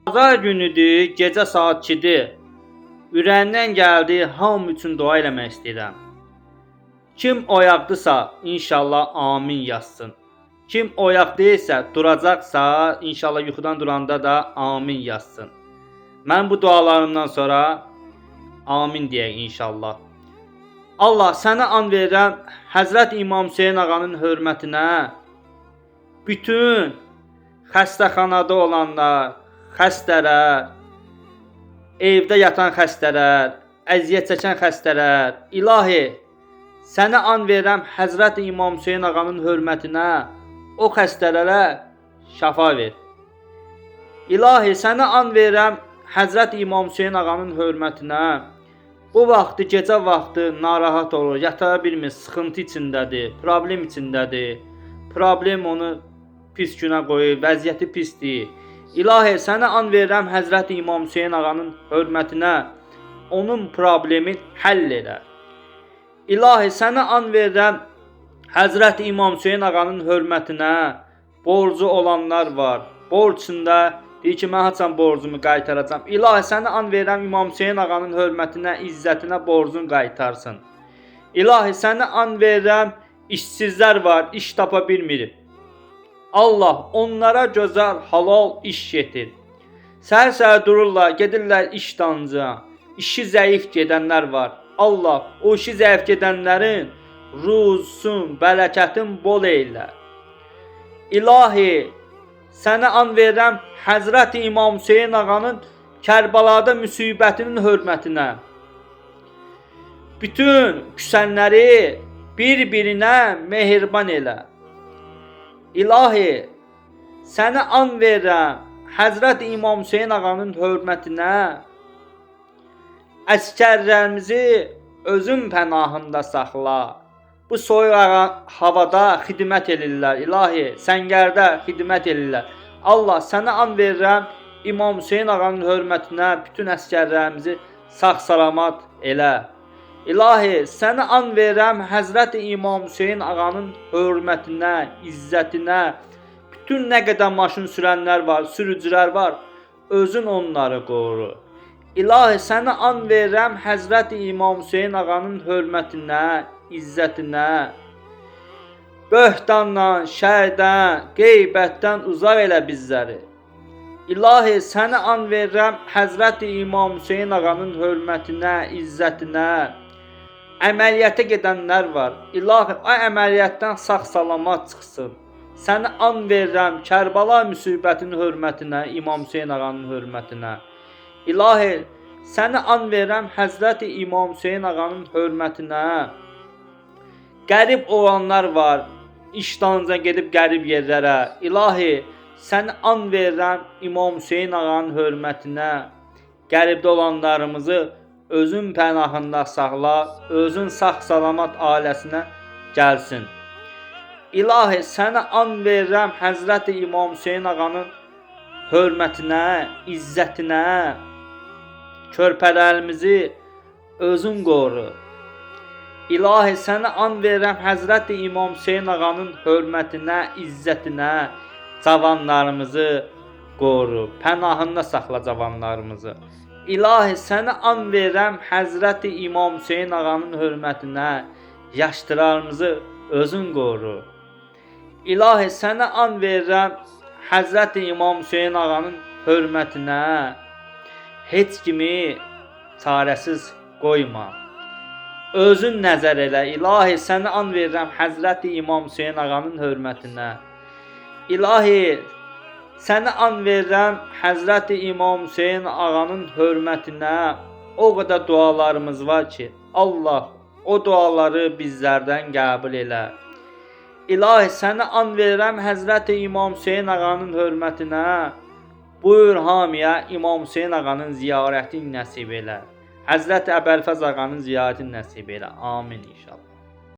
Bazar günüdür, gecə saat 2-dir. Ürəyimdən gəldi, hamı üçün dua eləmək istəyirəm. Kim oyaqdısa, inşallah amin yazsın. Kim oyaq deyilsə, duracaqsa, inşallah yuxudan duranda da amin yazsın. Mən bu dualarımdan sonra amin deyək inşallah. Allah, sənə and verirəm, Həzrət İmam Hüseyn ağanın hörmətinə, bütün xəstəxanada olanlar, xəstələr, evdə yatan xəstələr, əziyyət çəkən xəstələr, ilahi, sənə and verirəm Həzrət İmam Hüseyn ağanın hörmətinə, o xəstələrə şəfa ver. İlahi, sənə and verirəm Həzrət İmam Hüseyn ağanın hörmətinə, bu vaxtı, gecə vaxtı narahat olur, yata bilmir, sıxıntı içindədir, problem içindədir, problem onu pis günə qoyur, vəziyyəti pisdir. İlahi, sənə and verirəm Həzrət İmam Hüseyn ağanın hörmətinə, onun problemi həll edər. İlahi, sənə and verirəm Həzrət İmam Hüseyn ağanın hörmətinə, borcu olanlar var, borcunda deyir ki, mən haçan borcumu qaytaracam. İlahi, sənə and verirəm İmam Hüseyn ağanın hörmətinə, izzətinə borcun qaytarsın. İlahi, sənə and verirəm işsizlər var, iş tapa bilmir. Allah, onlara gözəl, halal iş getir. Səhər-səhər dururlar, gedirlər iş dalınca. İşi zəif gedənlər var. Allah, o işi zəif gedənlərin ruzsun, bərəkətin bol eylər. İlahi, sənə and verirəm Həzrət İmam Hüseyn ağanın Kərbalada müsibətinin hörmətinə. Bütün küsənləri bir-birinə mehriban elə. İlahi, sənə and verirəm Həzrət İmam Hüseyn ağanın hörmətinə, əskərlərimizi özün pənahında saxla. Bu soyuq havada xidmət edirlər. İlahi, səngərdə xidmət edirlər. Allah, sənə and verirəm İmam Hüseyn ağanın hörmətinə bütün əskərlərimizi sağ-salamat elə. İlahi, sənə and verirəm Həzrət İmam Hüseyn ağanın hörmətinə, izzətinə, bütün nə qədər maşın sürənlər var, sürücülər var, özün onları qoru. İlahi, sənə and verirəm Həzrət İmam Hüseyn ağanın hörmətinə, izzətinə, böhtandan, şərdən, qeybətdən uzaq elə bizləri. İlahi, sənə and verirəm Həzrət İmam Hüseyn ağanın hörmətinə, izzətinə, əməliyyata gedənlər var. İlahi, o əməliyyatdan sağ-salamat çıxsın. Sənə and verirəm Kərbala müsibətinin hörmətinə, İmam Hüseyn ağanın hörmətinə. İlahi, sənə and verirəm Həzrət İmam Hüseyn ağanın hörmətinə. Qərib olanlar var, işdanca gedib qərib yerlərə. İlahi, sənə and verirəm İmam Hüseyn ağanın hörmətinə. Qəribdə olanlarımızı özün pənahında saxla, özün sağ-salamat ailəsinə gəlsin. İlahi, sənə and verirəm Həzrət İmam Hüseyn ağanın hörmətinə, izzətinə, körpələrimizi özün qoru. İlahi, sənə and verirəm Həzrət İmam Hüseyn ağanın hörmətinə, izzətinə, cavanlarımızı qoru, pənahında saxla cavanlarımızı. İlahi, sənə and verirəm Həzrət İmam Hüseyn ağanın hörmətinə, yaşlılarımızı özün qoru. İlahi, sənə and verirəm Həzrət İmam Hüseyn ağanın hörmətinə, heç kimi çarəsiz qoyma. Özün nəzər elə. İlahi, sənə and verirəm Həzrət İmam Hüseyn ağanın hörmətinə. İlahi, sənə and verirəm Həzrət İmam Hüseyn ağanın hörmətinə. O qədər dualarımız var ki, Allah o duaları bizlərdən qəbul elə. İlahi, sənə and verirəm Həzrət İmam Hüseyn ağanın hörmətinə. Buyur hamiyə İmam Hüseyn ağanın ziyarətini nəsib elə. Həzrət Əbəlfəz ağanın ziyarətini nəsib elə. Amin inşallah.